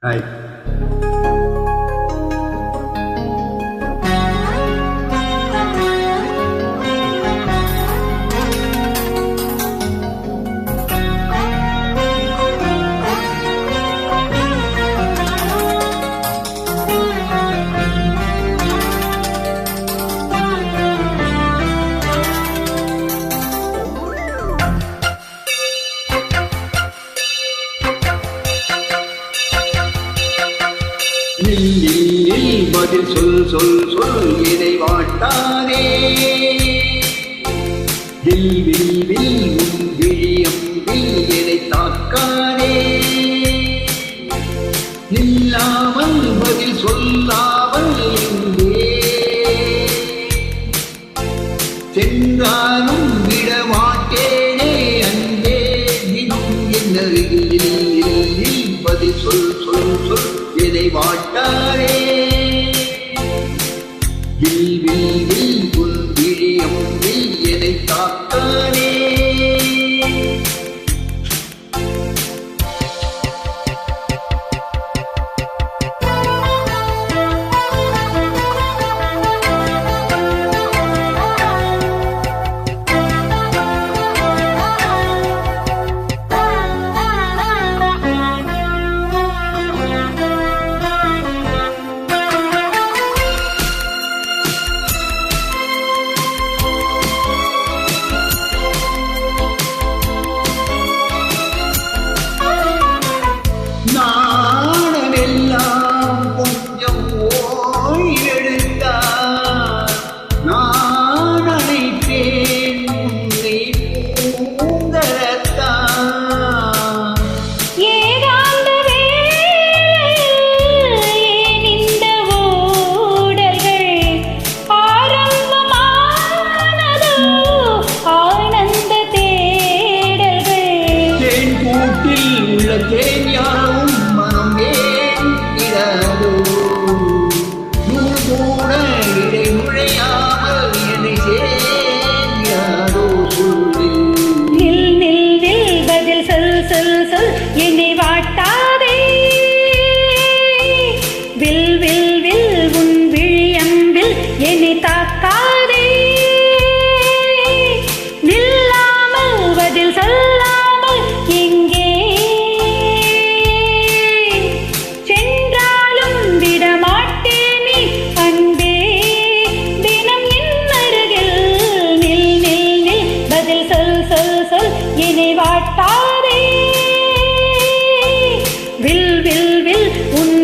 Hi. பதில் சொல் சொல் சொல் இதை வாட்டானே வில் வில் வில் உன் விழியம் வில் எதை தாக்கானே நில்லாமல் பதில் சொல்லாமல் எங்கே சென்றாலும் விடமாட்டேனே அங்கே தினம் என் அருகில் பதில் சொல் சொல் சொல் எதை வாட்டாரே வில் வில் வில் உன் விழியம் வில் எதை தாக்கானே தேனியாவும் மனம் ஏன் இடாதோ நூல் கூட இடை நுழையாமல் என்னை சேராதோ சொல்லு நில் நில் நில் பதில் சொல் சொல் சொல் என்னை வாட்டாதே வில் வில் வில் உன் விழியம்பில் என்னை தாக்காதே நில்லாமல் பதில் சொல்லாமல் எங்கே என்னை வாட்டாதே வில் வில் வில் உன்